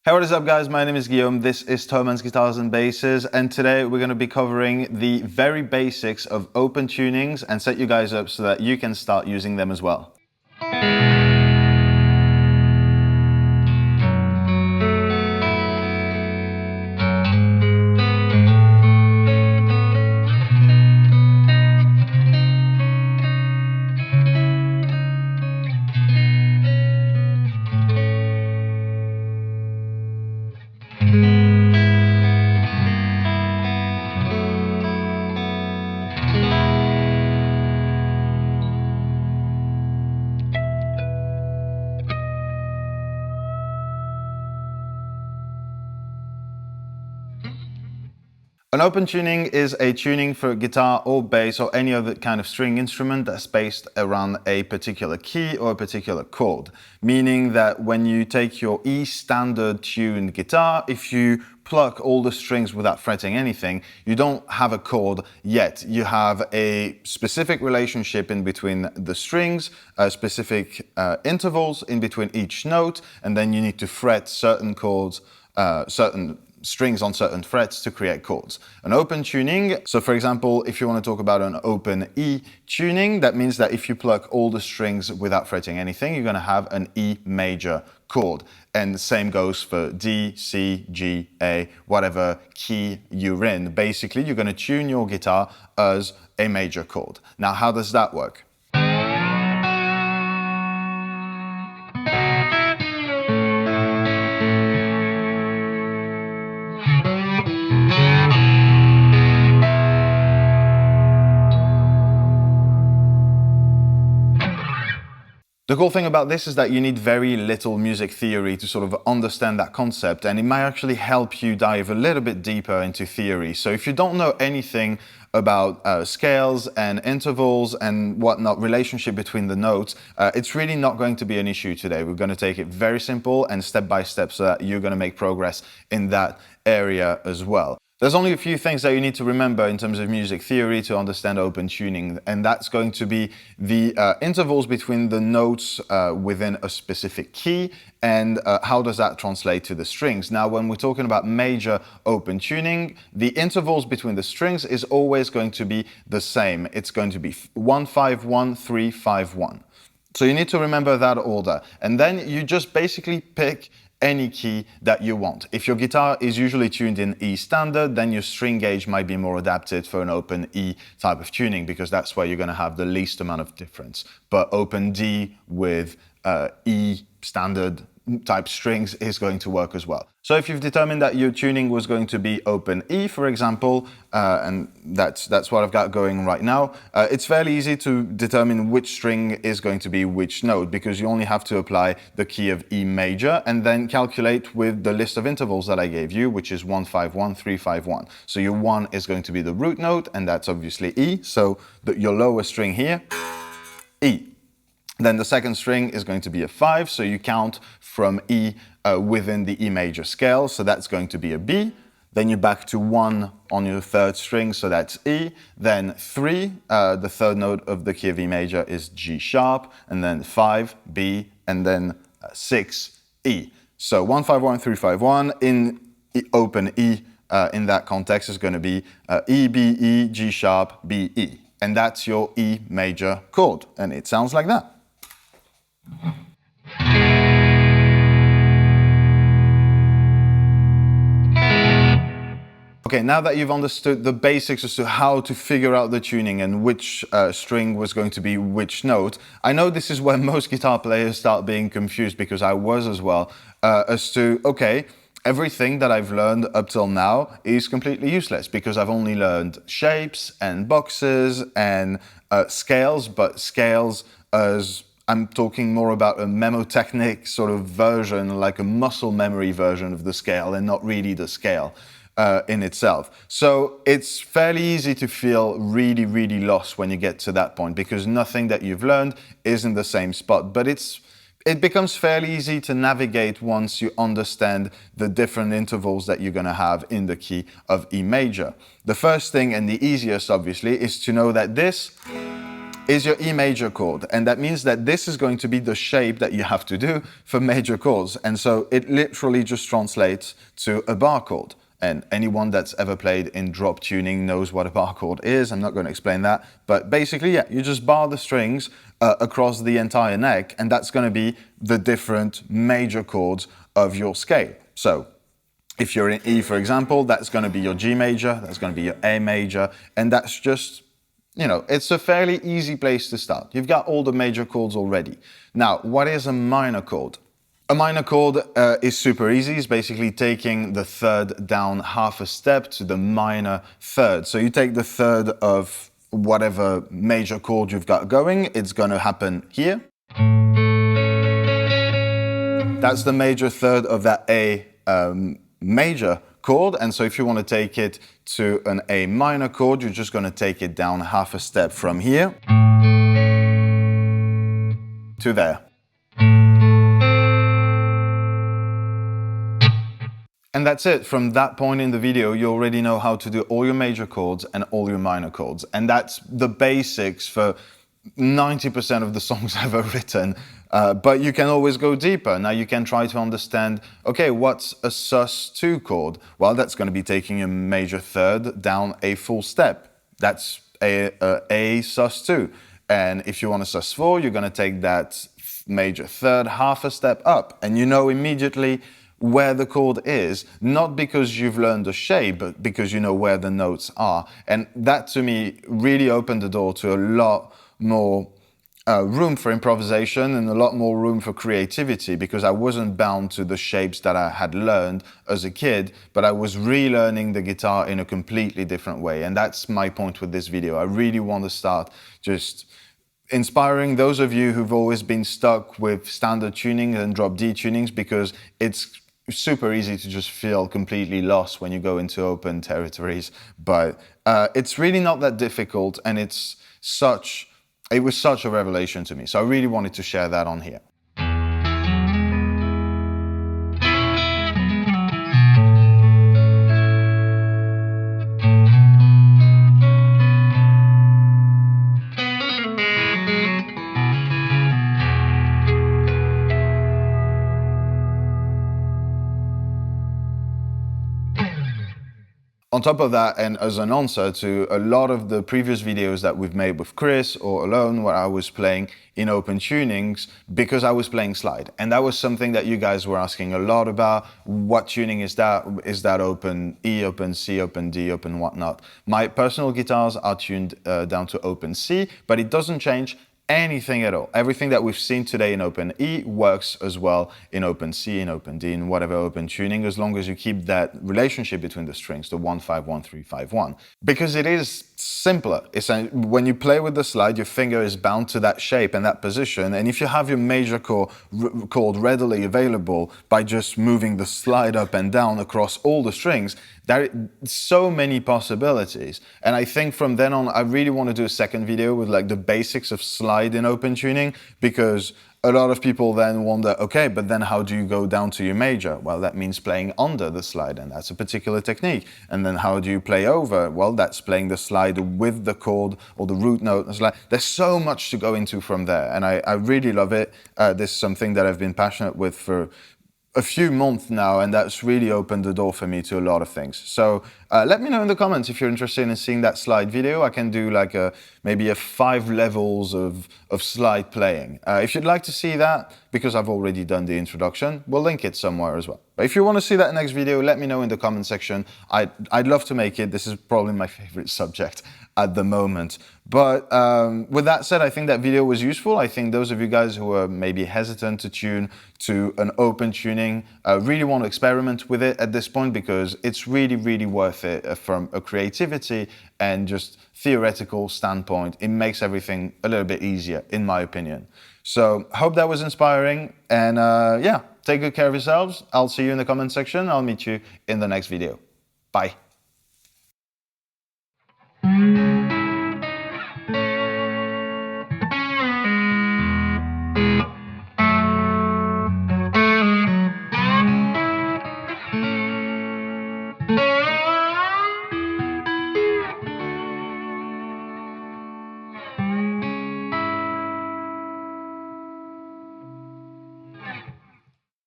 Hey, what is up guys? My name is Guillaume, this is Thoman's Guitars and Basses, and today we're going to be covering the very basics of open tunings and set you guys up so that you can start using them as well. An open tuning is a tuning for guitar or bass or any other kind of string instrument that's based around a particular key or a particular chord. Meaning that when you take your E standard tuned guitar, if you pluck all the strings without fretting anything, you don't have a chord yet. You have a specific relationship in between the strings, specific intervals in between each note, and then you need to fret certain chords, certain strings on certain frets to create chords. An open tuning, so for example, if you want to talk about an open E tuning, that means that if you pluck all the strings without fretting anything, you're going to have an E major chord. And the same goes for D, C, G, A, whatever key you're in. Basically, you're going to tune your guitar as a major chord. Now, how does that work? The cool thing about this is that you need very little music theory to sort of understand that concept, and it might actually help you dive a little bit deeper into theory. So if you don't know anything about scales and intervals and whatnot, relationship between the notes, it's really not going to be an issue today. We're going to take it very simple and step by step so that you're going to make progress in that area as well. There's only a few things that you need to remember in terms of music theory to understand open tuning, and that's going to be the intervals between the notes within a specific key, and how does that translate to the strings. Now, when we're talking about major open tuning, the intervals between the strings is always going to be the same. It's going to be 1, 5, 1, 3, 5, 1. So you need to remember that order, and then you just basically pick any key that you want. If your guitar is usually tuned in E standard, then your string gauge might be more adapted for an open E type of tuning, because that's where you're going to have the least amount of difference. But open D with E standard type strings is going to work as well. So if you've determined that your tuning was going to be open E, for example, and that's what I've got going right now, it's fairly easy to determine which string is going to be which note, because you only have to apply the key of E major and then calculate with the list of intervals that I gave you, which is 1, 5, 1, 3, 5, 1. So your 1 is going to be the root note, and that's obviously E. So your lower string here, E. Then the second string is going to be a 5, so you count from E within the E major scale, so that's going to be a B. Then you're back to 1 on your third string, so that's E. Then 3, the third note of the key of E major is G sharp, and then 5, B, and then 6, E. So 1, 5, 1, 3, 5, 1 in open E in that context is going to be E, B, E, G sharp, B, E. And that's your E major chord, and it sounds like that. Okay, now that you've understood the basics as to how to figure out the tuning and which string was going to be which note, I know this is where most guitar players start being confused, because I was as well, as to, okay, everything that I've learned up till now is completely useless, because I've only learned shapes and boxes and scales, but scales as I'm talking more about a memotechnic sort of version, like a muscle memory version of the scale, and not really the scale in itself. So it's fairly easy to feel really, really lost when you get to that point, because nothing that you've learned is in the same spot. But it becomes fairly easy to navigate once you understand the different intervals that you're going to have in the key of E major. The first thing, and the easiest obviously, is to know that this is your E major chord. And that means that this is going to be the shape that you have to do for major chords. And so it literally just translates to a bar chord. And anyone that's ever played in drop tuning knows what a bar chord is. I'm not going to explain that. But basically, yeah, you just bar the strings across the entire neck, and that's going to be the different major chords of your scale. So if you're in E, for example, that's going to be your G major, that's going to be your A major, and that's just, you know, it's a fairly easy place to start. You've got all the major chords already. Now, what is a minor chord? A minor chord is super easy. It's basically taking the third down half a step to the minor third. So you take the third of whatever major chord you've got going, it's going to happen here. That's the major third of that A major chord. And so if you want to take it to an A minor chord, you're just going to take it down half a step from here to there. And that's it. From that point in the video, you already know how to do all your major chords and all your minor chords. And that's the basics for 90% of the songs ever written. But you can always go deeper. Now you can try to understand, okay, what's a sus2 chord? Well, that's going to be taking a major third down a full step. That's a sus2. And if you want a sus4, you're going to take that major third half a step up. And you know immediately where the chord is, not because you've learned the shape, but because you know where the notes are. And that, to me, really opened the door to a lot more room for improvisation and a lot more room for creativity, because I wasn't bound to the shapes that I had learned as a kid, but I was relearning the guitar in a completely different way. And that's my point with this video. I really want to start just inspiring those of you who've always been stuck with standard tuning and drop D tunings, because it's super easy to just feel completely lost when you go into open territories. But it's really not that difficult, and it was such a revelation to me. So I really wanted to share that on here. On top of that, and as an answer to a lot of the previous videos that we've made with Chris or alone, where I was playing in open tunings, because I was playing slide. And that was something that you guys were asking a lot about. What tuning is that? Is that open E, open C, open D, open whatnot? My personal guitars are tuned down to open C, but it doesn't change anything at all. Everything that we've seen today in open E works as well in open C, in open D, in whatever open tuning, as long as you keep that relationship between the strings, the 1-5-1-3-5-1. Because it is simpler. It's when you play with the slide, your finger is bound to that shape and that position. And if you have your major chord readily available by just moving the slide up and down across all the strings, there are so many possibilities. And I think from then on, I really want to do a second video with like the basics of slide in open tuning, because a lot of people then wonder, okay, but then how do you go down to your major? Well, that means playing under the slide, and that's a particular technique. And then how do you play over? Well, that's playing the slide with the chord or the root note. There's so much to go into from there, and I really love it. This is something that I've been passionate with for a few months now, and that's really opened the door for me to a lot of things. So let me know in the comments if you're interested in seeing that slide video. I can do like maybe 5 levels of slide playing. If you'd like to see that, because I've already done the introduction, we'll link it somewhere as well. But if you want to see that next video, let me know in the comment section. I'd love to make it. This is probably my favorite subject at the moment. But with that said, I think that video was useful. I think those of you guys who are maybe hesitant to tune to an open tuning really want to experiment with it at this point, because it's really, really worth it from a creativity and just theoretical standpoint. It makes everything a little bit easier, in my opinion. So hope that was inspiring, and yeah, take good care of yourselves. I'll see you in the comment section. I'll meet you in the next video. Bye.